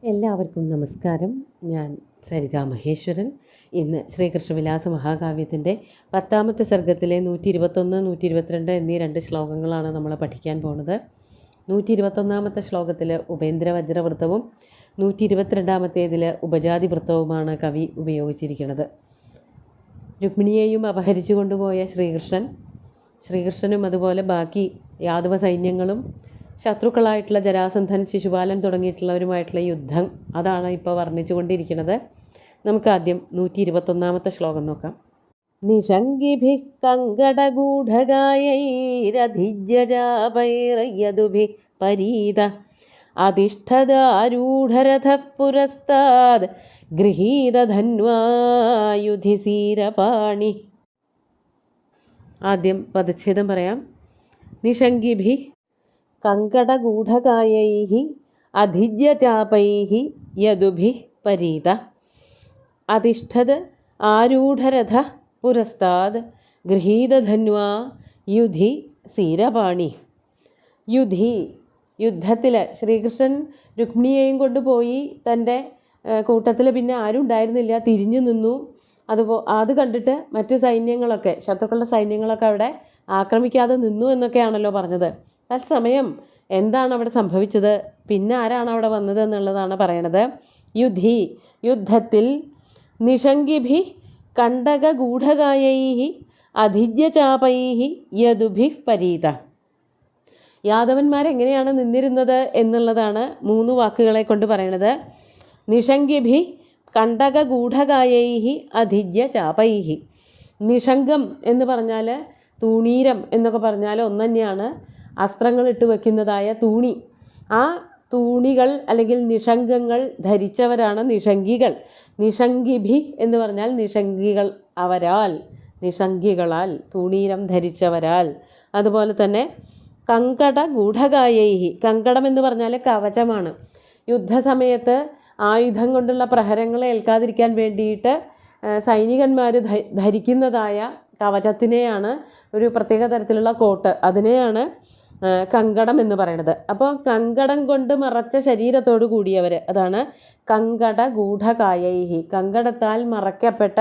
എല്ലാവർക്കും നമസ്കാരം. ഞാൻ സരിത മഹേശ്വരൻ. ഇന്ന് ശ്രീകൃഷ്ണവിലാസ മഹാകാവ്യത്തിൻ്റെ 10ാമത്തെ സർഗത്തിലെ 121, 122 എന്നീ 2 ശ്ലോകങ്ങളാണ് നമ്മൾ പഠിക്കാൻ പോകുന്നത്. 121ാമത്തെ ശ്ലോകത്തിൽ ഉപേന്ദ്രവജ്രവൃത്തവും 122ാമത്തേതിൽ ഉപജാതി വൃത്തവുമാണ് കവി ഉപയോഗിച്ചിരിക്കുന്നത്. രുക്മിണിയെയും അപഹരിച്ചു കൊണ്ടുപോയ ശ്രീകൃഷ്ണനും അതുപോലെ ബാക്കി യാദവ സൈന്യങ്ങളും ശത്രുക്കളായിട്ടുള്ള ജരാസന്ധൻ, ശിശുപാലൻ തുടങ്ങിയിട്ടുള്ളവരുമായിട്ടുള്ള യുദ്ധം, അതാണ് ഇപ്പോൾ വർണ്ണിച്ചു കൊണ്ടിരിക്കുന്നത്. നമുക്ക് ആദ്യം 121ാമത്തെ ശ്ലോകം നോക്കാം. നിഷംഗിഭി കങ്കടഗൂഢഗായൈരധിജ്യജാപൈർയദുഭി പരീത അധിഷ്ഠദാരൂഢരഥ പുരസ്താദ് ഗൃഹീതധന്വായുധിസീരപാണി. ആദ്യം പദച്ഛേദം പറയാം. നിഷംഗിഭി കങ്കടഗൂഢകായൈഃ അധിജ്യചാപൈഃ യദുഭിഃ പരീത അധിഷ്ഠത് ആരൂഢരഥ പുരസ്താദ് ഗൃഹീതധന്വാ യുധി സീരപാണി. യുദ്ധത്തിൽ ശ്രീകൃഷ്ണൻ രുക്മിണിയെയും കൊണ്ടുപോയി. തൻ്റെ കൂട്ടത്തിൽ പിന്നെ ആരും ഉണ്ടായിരുന്നില്ല, തിരിഞ്ഞു നിന്നു. അത് കണ്ടിട്ട് മറ്റ് സൈന്യങ്ങളൊക്കെ, ശത്രുക്കളുടെ സൈന്യങ്ങളൊക്കെ അവിടെ ആക്രമിക്കാതെ നിന്നു എന്നൊക്കെയാണല്ലോ പറഞ്ഞത്. തത്സമയം എന്താണ് അവിടെ സംഭവിച്ചത്, പിന്നെ ആരാണ് അവിടെ വന്നത് എന്നുള്ളതാണ് പറയണത്. യുദ്ധത്തിൽ നിഷംഗിഭി കണ്ടകഗൂഢകായൈഃ അധിജ്യചാപൈഃ യദുഭിഃ പരീത. യാദവന്മാരെങ്ങനെയാണ് നിന്നിരുന്നത് എന്നുള്ളതാണ് 3 വാക്കുകളെ കൊണ്ട് പറയണത്. നിഷംഗിഭി കണ്ടകഗൂഢകായൈഃ അധിജ്യചാപൈഃ. നിഷംഗം എന്ന് പറഞ്ഞാൽ തൂണീരം എന്നൊക്കെ പറഞ്ഞാൽ ഒന്ന് തന്നെയാണ്. അസ്ത്രങ്ങൾ ഇട്ട് വയ്ക്കുന്നതായ തൂണി, ആ തൂണികൾ അല്ലെങ്കിൽ നിഷംഗങ്ങൾ ധരിച്ചവരാണ് നിഷംഗികൾ. നിഷംഗിഭി എന്ന് പറഞ്ഞാൽ നിഷംഗികൾ, നിഷംഗികളാൽ, തൂണീരം ധരിച്ചവരാൽ. അതുപോലെ തന്നെ കങ്കടഗൂഢകായൈഃ. കങ്കടം എന്ന് പറഞ്ഞാൽ കവചമാണ്. യുദ്ധസമയത്ത് ആയുധം കൊണ്ടുള്ള പ്രഹരങ്ങളെ ഏൽക്കാതിരിക്കാൻ വേണ്ടിയിട്ട് സൈനികന്മാർ ധരിക്കുന്നതായ കവചത്തിനെയാണ്, ഒരു പ്രത്യേക തരത്തിലുള്ള കോട്ട്, അതിനെയാണ് കങ്കടം എന്ന് പറയുന്നത്. അപ്പോൾ കങ്കടം കൊണ്ട് മറച്ച ശരീരത്തോടു കൂടിയവർ, അതാണ് കങ്കടഗൂഢകായൈഃ. കങ്കടത്താൽ മറയ്ക്കപ്പെട്ട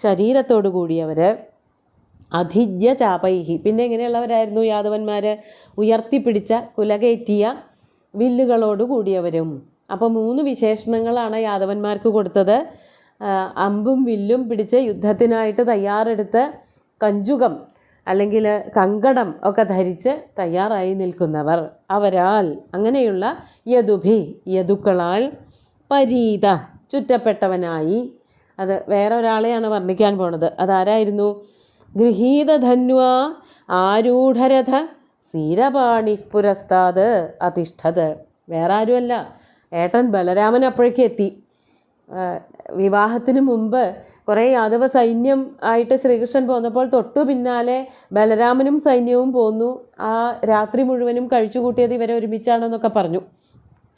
ശരീരത്തോടു കൂടിയവർ. അധിജ്യചാപൈഃ. പിന്നെ എങ്ങനെയുള്ളവരായിരുന്നു യാദവന്മാർ? ഉയർത്തിപ്പിടിച്ച, കുലകയറ്റിയ വില്ലുകളോട് കൂടിയവരും. അപ്പോൾ 3 വിശേഷണങ്ങളാണ് യാദവന്മാർക്ക് കൊടുത്തത്. അമ്പും വില്ലും പിടിച്ച് യുദ്ധത്തിനായിട്ട് തയ്യാറെടുത്ത് കഞ്ചുകം അല്ലെങ്കിൽ കങ്കടം ഒക്കെ ധരിച്ച് തയ്യാറായി നിൽക്കുന്നവർ, അവരാൽ, അങ്ങനെയുള്ള യദുക്കളാൽ, പരീത ചുറ്റപ്പെട്ടവനായി. അത് വേറെ ഒരാളെയാണ് വർണ്ണിക്കാൻ പോണത്. അതാരായിരുന്നു? ഗൃഹീതധന്വാ ആരൂഢരഥ സീരപാണി പുരസ്താദ് അധിഷ്ഠത്. വേറെ ആരുമല്ല, ഏട്ടൻ ബലരാമൻ അപ്പോഴേക്കും എത്തി. വിവാഹത്തിന് മുമ്പ് കുറേ യാദവ സൈന്യം ആയിട്ട് ശ്രീകൃഷ്ണൻ പോന്നപ്പോൾ തൊട്ടു പിന്നാലെ ബലരാമനും സൈന്യവും പോന്നു. ആ രാത്രി മുഴുവനും കഴിച്ചുകൂട്ടിയത് ഇവരെ ഒരുമിച്ചാണെന്നൊക്കെ പറഞ്ഞു.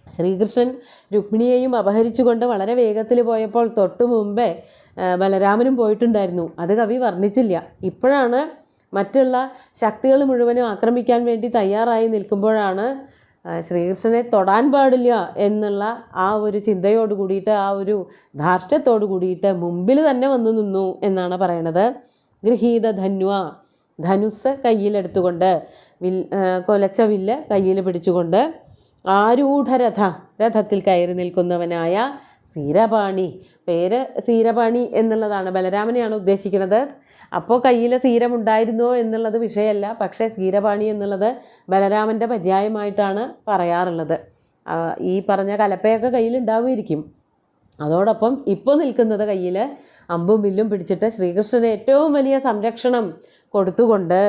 ശ്രീകൃഷ്ണൻ രുക്മിണിയെയും അപഹരിച്ചുകൊണ്ട് വളരെ വേഗത്തിൽ പോയപ്പോൾ തൊട്ടു മുമ്പേ ബലരാമനും പോയിട്ടുണ്ടായിരുന്നു. അത് കവി വർണ്ണിച്ചില്ല. ഇപ്പോഴാണ് മറ്റുള്ള ശക്തികൾ മുഴുവനും ആക്രമിക്കാൻ വേണ്ടി തയ്യാറായി നിൽക്കുമ്പോഴാണ് ശ്രീകൃഷ്ണനെ തൊടാൻ പാടില്ല എന്നുള്ള ആ ഒരു ചിന്തയോട് കൂടിയിട്ട്, ആ ഒരു ധാർഷ്ട്യത്തോട് കൂടിയിട്ട് മുമ്പിൽ തന്നെ വന്നു നിന്നു എന്നാണ് പറയണത്. ഗൃഹീതധന്വ, ധനുസ് കയ്യിലെടുത്തുകൊണ്ട്, കൊലച്ച വില്ല് കയ്യിൽ പിടിച്ചുകൊണ്ട്, ആരൂഢരഥ, രഥത്തിൽ കയറി നിൽക്കുന്നവനായ, സീരപാണി, പേര് സീരപാണി എന്നുള്ളതാണ്. ബലരാമനെയാണ് ഉദ്ദേശിക്കുന്നത്. അപ്പോൾ കയ്യിൽ സീരമുണ്ടായിരുന്നോ എന്നുള്ളത് വിഷയമല്ല, പക്ഷേ സീരപാണി എന്നുള്ളത് ബലരാമൻ്റെ പര്യായമായിട്ടാണ് പറയാറുള്ളത്. ഈ പറഞ്ഞ കലപ്പയൊക്കെ കയ്യിലുണ്ടാവുമായിരിക്കും. അതോടൊപ്പം ഇപ്പോൾ നിൽക്കുന്നത് കയ്യിൽ അമ്പും വില്ലും പിടിച്ചിട്ട് ശ്രീകൃഷ്ണന് ഏറ്റവും വലിയ സംരക്ഷണം കൊടുത്തുകൊണ്ട്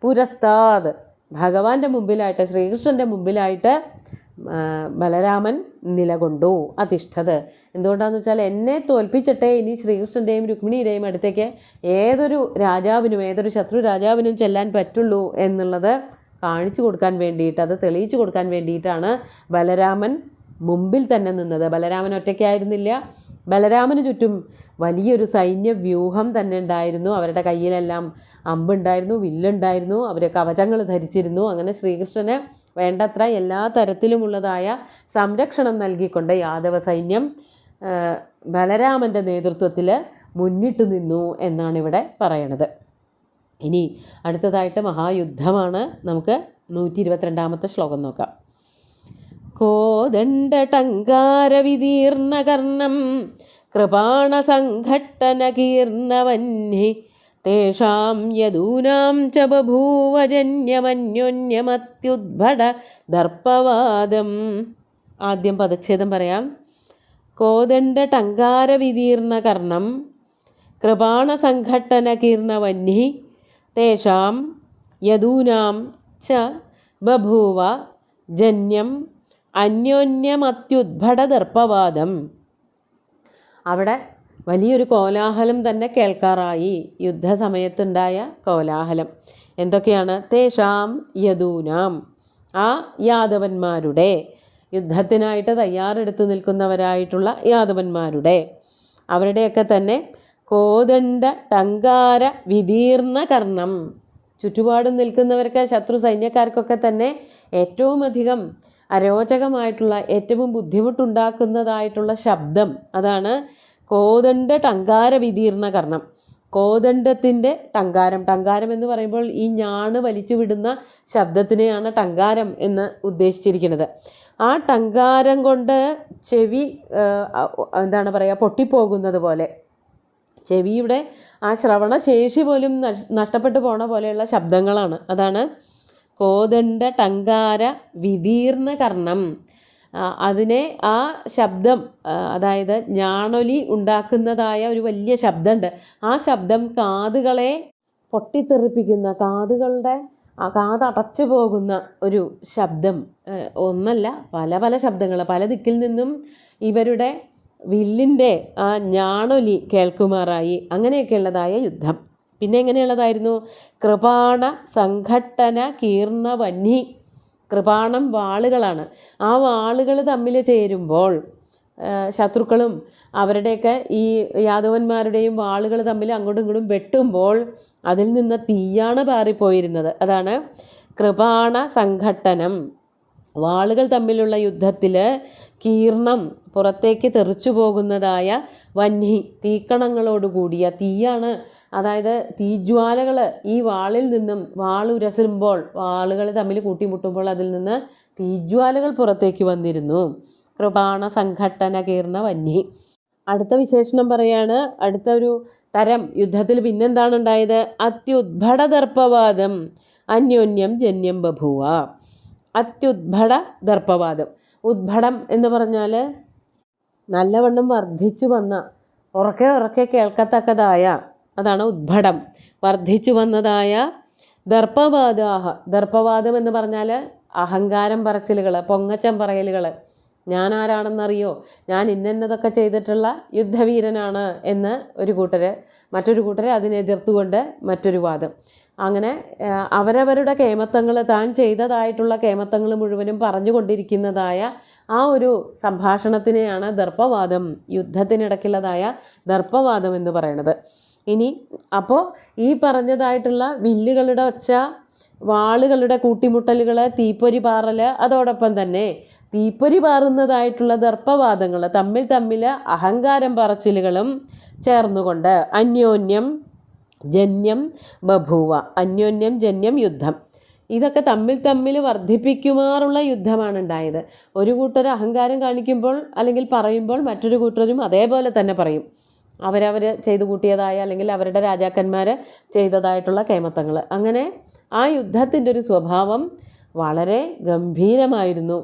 പുരസ്താദ്, ഭഗവാന്റെ മുമ്പിലായിട്ട്, ശ്രീകൃഷ്ണൻ്റെ മുമ്പിലായിട്ട് ബലരാമൻ നിലകൊണ്ടു. അധിഷ്ഠത്. എന്തുകൊണ്ടാണെന്ന് വെച്ചാൽ, എന്നെ തോൽപ്പിച്ചിട്ടേ ഇനി ശ്രീകൃഷ്ണൻ്റെയും രുക്മിണിയുടെയും അടുത്തേക്ക് ഏതൊരു രാജാവിനും, ഏതൊരു ശത്രു രാജാവിനും ചെല്ലാൻ പറ്റുള്ളൂ എന്നുള്ളത് കാണിച്ചു കൊടുക്കാൻ വേണ്ടിയിട്ട്, അത് തെളിയിച്ചു കൊടുക്കാൻ വേണ്ടിയിട്ടാണ് ബലരാമൻ മുമ്പിൽ തന്നെ നിന്നത്. ബലരാമൻ ഒറ്റയ്ക്കായിരുന്നില്ല. ബലരാമന് ചുറ്റും വലിയൊരു സൈന്യവ്യൂഹം തന്നെ ഉണ്ടായിരുന്നു. അവരുടെ കയ്യിലെല്ലാം അമ്പുണ്ടായിരുന്നു, വില്ലുണ്ടായിരുന്നു, അവർ കവചങ്ങൾ ധരിച്ചിരുന്നു. അങ്ങനെ ശ്രീകൃഷ്ണനെ വേണ്ടത്ര എല്ലാ തരത്തിലുമുള്ളതായ സംരക്ഷണം നൽകിക്കൊണ്ട് യാദവ സൈന്യം ബലരാമൻ്റെ നേതൃത്വത്തിൽ മുന്നിട്ട് നിന്നു എന്നാണ് ഇവിടെ പറയണത്. ഇനി അടുത്തതായിട്ട് മഹായുദ്ധമാണ്. നമുക്ക് 122 ശ്ലോകം നോക്കാം. കോദണ്ഡടങ്കാരവിദീർണകർണം കൃപാണസംഘട്ടനകീർണവന്നി തേഷാം യദൂനാം ച ബഭൂവജന്യമന്യോന്യമത്യുദ്ഭട ദർപ്പവാദം. ആദ്യം പദച്ഛേദം പറയാം. കോദണ്ഡടങ്കാരവിദീർണകർണം കൃപാണസംഘട്ടനകീർണവന്നി തേഷാം യദൂനാം ച ബഭൂവ ജന്യം അന്യോന്യമത്യുദ്ഭട ദർപ്പവാദം. അവിടെ വലിയൊരു കോലാഹലം തന്നെ കേൾക്കാറായി. യുദ്ധസമയത്തുണ്ടായ കോലാഹലം എന്തൊക്കെയാണ്? തേഷാം യദൂനാം, ആ യാദവന്മാരുടെ, യുദ്ധത്തിനായിട്ട് തയ്യാറെടുത്ത് നിൽക്കുന്നവരായിട്ടുള്ള യാദവന്മാരുടെ, അവരുടെയൊക്കെ തന്നെ കോദണ്ഡ ടങ്കാര വിദീർണ കർണം, ചുറ്റുപാടും നിൽക്കുന്നവർക്ക്, ശത്രു സൈന്യക്കാർക്കൊക്കെ തന്നെ ഏറ്റവും അധികം അരോചകമായിട്ടുള്ള, ഏറ്റവും ബുദ്ധിമുട്ടുണ്ടാക്കുന്നതായിട്ടുള്ള ശബ്ദം, അതാണ് കോദണ്ഡ ടങ്കാര വിദീർണ കർണം. കോദണ്ഡത്തിൻ്റെ ടങ്കാരം, ടങ്കാരം എന്ന് പറയുമ്പോൾ ഈ ഞാണ് വലിച്ചു വിടുന്ന ശബ്ദത്തിനെയാണ് ടങ്കാരം എന്ന് ഉദ്ദേശിച്ചിരിക്കുന്നത്. ആ ടങ്കാരം കൊണ്ട് ചെവി എന്താണ് പറയുക, പൊട്ടിപ്പോകുന്നത് പോലെ, ചെവിയുടെ ആ ശ്രവണശേഷി പോലും നഷ്ടപ്പെട്ടു പോണ പോലെയുള്ള ശബ്ദങ്ങളാണ്. അതാണ് കോദണ്ഡ ടങ്കാര വിദീർണ കർണം. അതിനെ, ആ ശബ്ദം, അതായത് ഞാണൊലി ഉണ്ടാക്കുന്നതായ ഒരു വലിയ ശബ്ദമുണ്ട്. ആ ശബ്ദം കാതുകളെ പൊട്ടിത്തെറിപ്പിക്കുന്ന, കാതുകളുടെ കാതടച്ചു പോകുന്ന ഒരു ശബ്ദം. ഒന്നല്ല, പല പല ശബ്ദങ്ങൾ, പല ദിക്കിൽ നിന്നും ഇവരുടെ വില്ലിൻ്റെ ആ ഞാണൊലി കേൾക്കുമാറായി. അങ്ങനെയൊക്കെയുള്ളതായ യുദ്ധം. പിന്നെ എങ്ങനെയുള്ളതായിരുന്നു? കൃപാണ സംഘട്ടന കീർണവന്നി. കൃപാണം വാളുകളാണ്. ആ വാളുകൾ തമ്മിൽ ചേരുമ്പോൾ, ശത്രുക്കളും അവരുടെയൊക്കെ ഈ യാദവന്മാരുടെയും വാളുകൾ തമ്മിൽ അങ്ങോട്ടും ഇങ്ങോട്ടും വെട്ടുമ്പോൾ അതിൽ നിന്ന് തീയാണ് പാറിപ്പോയിരുന്നത്. അതാണ് കൃപാണ സംഘട്ടനം. വാളുകൾ തമ്മിലുള്ള യുദ്ധത്തിൽ കീർണം, പുറത്തേക്ക് തെറിച്ചു പോകുന്നതായ വന്നി, തീക്കണങ്ങളോടുകൂടിയ തീയാണ്. അതായത് തീജ്വാലകൾ ഈ വാളിൽ നിന്നും, വാളുരസുമ്പോൾ, വാളുകൾ തമ്മിൽ കൂട്ടിമുട്ടുമ്പോൾ അതിൽ നിന്ന് തീജ്വാലകൾ പുറത്തേക്ക് വന്നിരുന്നു. കൃപാണ സംഘട്ടന കീർണ വന്നി. അടുത്ത വിശേഷണം പറയാണ്. അടുത്ത ഒരു തരം യുദ്ധത്തിൽ പിന്നെന്താണ് ഉണ്ടായത്? അത്യുദ്ഭട ദർപ്പവാദം അന്യോന്യം ജന്യം ബഭൂവ. അത്യുദ്ഭട ദർപ്പവാദം. ഉദ്ഭടം എന്ന് പറഞ്ഞാൽ നല്ലവണ്ണം വർദ്ധിച്ചു വന്ന, ഉറക്കെ ഉറക്കെ കേൾക്കത്തക്കതായ, അതാണ് ഉദ്ഭടം. വർദ്ധിച്ചു വന്നതായ ദർപ്പവാദാഹ. ദർപ്പവാദം എന്ന് പറഞ്ഞാൽ അഹങ്കാരം പറച്ചിലുകൾ, പൊങ്ങച്ചം പറയലുകൾ. ഞാൻ ആരാണെന്നറിയോ, ഞാൻ ഇന്നതൊക്കെ ചെയ്തിട്ടുള്ള യുദ്ധവീരനാണ് എന്ന് ഒരു കൂട്ടർ, മറ്റൊരു കൂട്ടർ അതിനെ എതിർത്തുകൊണ്ട് മറ്റൊരു വാദം. അങ്ങനെ അവരവരുടെ കേമത്തങ്ങൾ, താൻ ചെയ്തതായിട്ടുള്ള കേമത്തങ്ങൾ മുഴുവനും പറഞ്ഞുകൊണ്ടിരിക്കുന്നതായ ആ ഒരു സംഭാഷണത്തിനെയാണ് ദർപ്പവാദം, യുദ്ധത്തിനിടയ്ക്കുള്ളതായ ദർപ്പവാദം എന്ന് പറയുന്നത്. ഇനി അപ്പോൾ ഈ പറഞ്ഞതായിട്ടുള്ള വില്ലുകളുടെ ഒച്ച, വാളുകളുടെ കൂട്ടിമുട്ടലുകൾ, തീപ്പൊരി പാറൽ, അതോടൊപ്പം തന്നെ തീപ്പൊരി പാറുന്നതായിട്ടുള്ള ദർപ്പവാദങ്ങൾ, തമ്മിൽ അഹങ്കാരം പറച്ചിലുകളും ചേർന്നുകൊണ്ട് അന്യോന്യം ജന്യം ബഭൂവ. അന്യോന്യം ജന്യം യുദ്ധം. ഇതൊക്കെ തമ്മിൽ വർദ്ധിപ്പിക്കുമാറുള്ള യുദ്ധമാണ് ഉണ്ടായത്. ഒരു കൂട്ടർ അഹങ്കാരം കാണിക്കുമ്പോൾ അല്ലെങ്കിൽ പറയുമ്പോൾ മറ്റൊരു കൂട്ടരും അതേപോലെ തന്നെ പറയും. അവരവർ ചെയ്തു കൂട്ടിയതായ, അല്ലെങ്കിൽ അവരുടെ രാജാക്കന്മാർ ചെയ്തതായിട്ടുള്ള കേമത്തങ്ങൾ. അങ്ങനെ ആ യുദ്ധത്തിൻ്റെ ഒരു സ്വഭാവം വളരെ ഗംഭീരമായിരുന്നു.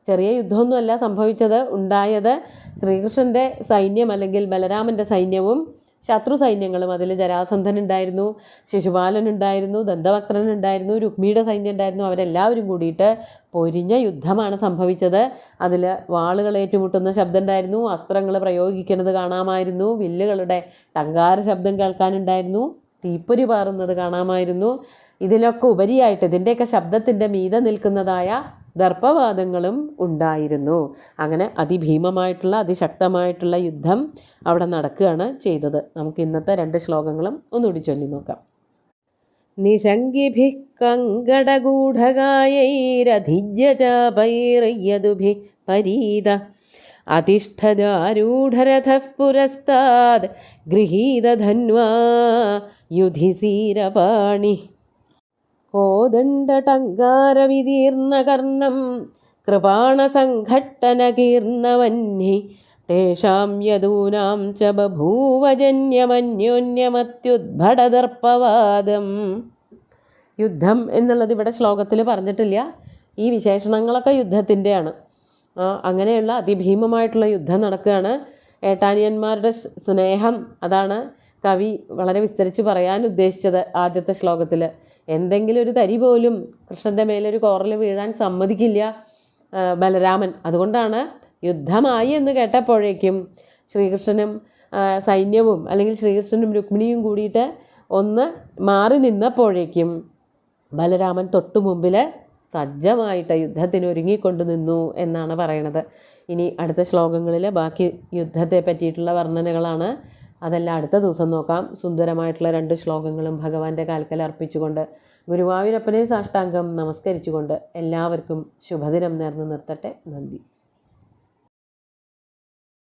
ചെറിയ യുദ്ധമൊന്നുമല്ല സംഭവിച്ചത്. ഉണ്ടായത് ശ്രീകൃഷ്ണൻ്റെ സൈന്യം, അല്ലെങ്കിൽ ബലരാമൻ്റെ സൈന്യവും ശത്രു സൈന്യങ്ങളും. അതിൽ ജരാസന്ധനുണ്ടായിരുന്നു, ശിശുപാലനുണ്ടായിരുന്നു, ദന്തവക്ത്രനുണ്ടായിരുന്നു, രുക്മിയുടെ സൈന്യം ഉണ്ടായിരുന്നു. അവരെല്ലാവരും കൂടിയിട്ട് പൊരിഞ്ഞ യുദ്ധമാണ് സംഭവിച്ചത്. അതിൽ വാളുകൾ ഏറ്റുമുട്ടുന്ന ശബ്ദം ഉണ്ടായിരുന്നു, അസ്ത്രങ്ങൾ പ്രയോഗിക്കുന്നത് കാണാമായിരുന്നു, വില്ലുകളുടെ ടങ്കാര ശബ്ദം കേൾക്കാനുണ്ടായിരുന്നു, തീപ്പൊരി പാറുന്നത് കാണാമായിരുന്നു. ഇതിലൊക്കെ ഉപരിയായിട്ട്, ഇതിൻ്റെയൊക്കെ ശബ്ദത്തിൻ്റെ മീതെ നിൽക്കുന്നതായ ദർപ്പവാദങ്ങളും ഉണ്ടായിരുന്നു. അങ്ങനെ അതിഭീമമായിട്ടുള്ള, അതിശക്തമായിട്ടുള്ള യുദ്ധം അവിടെ നടക്കുകയാണ് ചെയ്തത്. നമുക്ക് ഇന്നത്തെ 2 ശ്ലോകങ്ങളും ഒന്നുകൂടി ചൊല്ലി നോക്കാം. നിശങ്കിഭിः കങ്കടഗൂഢകായൈരധിജ്യചാപൈർയദുഭിः പരീത അതിഷ്ഠദാരൂഢരഥഃ പുരസ്താദ് ഗൃഹീതധന്വാ യുധിസീരപാണി കോദണ്ഡടങ്കാരവിദീർണകർണം കൃപാണസംഘട്ടനകീർണവഹ്നി തേഷാം യദൂനാം ച ബഭൂവജന്യമന്യോന്യമത്യുദ്ഭടദർപ്പവാദം. യുദ്ധം എന്നുള്ളത് ഇവിടെ ശ്ലോകത്തിൽ പറഞ്ഞിട്ടില്ല. ഈ വിശേഷണങ്ങളൊക്കെ യുദ്ധത്തിൻ്റെയാണ്. അങ്ങനെയുള്ള അതിഭീമമായിട്ടുള്ള യുദ്ധം നടക്കുകയാണ്. ഏട്ടാനിയന്മാരുടെ സ്നേഹം, അതാണ് കവി വളരെ വിസ്തരിച്ച് പറയാൻ ഉദ്ദേശിച്ചത് ആദ്യത്തെ ശ്ലോകത്തിൽ. എന്തെങ്കിലും ഒരു തരി പോലും കൃഷ്ണൻ്റെ മേലൊരു കോറൽ വീഴാൻ സമ്മതിക്കില്ല ബലരാമൻ. അതുകൊണ്ടാണ് യുദ്ധമായി എന്ന് കേട്ടപ്പോഴേക്കും ശ്രീകൃഷ്ണനും സൈന്യവും, അല്ലെങ്കിൽ ശ്രീകൃഷ്ണനും രുക്മിണിയും കൂടിയിട്ട് ഒന്ന് മാറി നിന്നപ്പോഴേക്കും ബലരാമൻ തൊട്ടു മുമ്പിൽ സജ്ജമായിട്ട് യുദ്ധത്തിന് ഒരുങ്ങിക്കൊണ്ട് നിന്നു എന്നാണ് പറയണത്. ഇനി അടുത്ത ശ്ലോകങ്ങളിൽ ബാക്കി യുദ്ധത്തെ പറ്റിയിട്ടുള്ള വർണ്ണനകളാണ്. അതെല്ലാം അടുത്ത ദിവസം നോക്കാം. സുന്ദരമായിട്ടുള്ള 2 ശ്ലോകങ്ങളും ഭഗവാന്റെ കാൽക്കൽ അർപ്പിച്ചുകൊണ്ട് ഗുരുവായൂരപ്പനെ സാഷ്ടാംഗം നമസ്കരിച്ചുകൊണ്ട് എല്ലാവർക്കും ശുഭദിനം നേർന്നു നിർത്തട്ടെ. നന്ദി.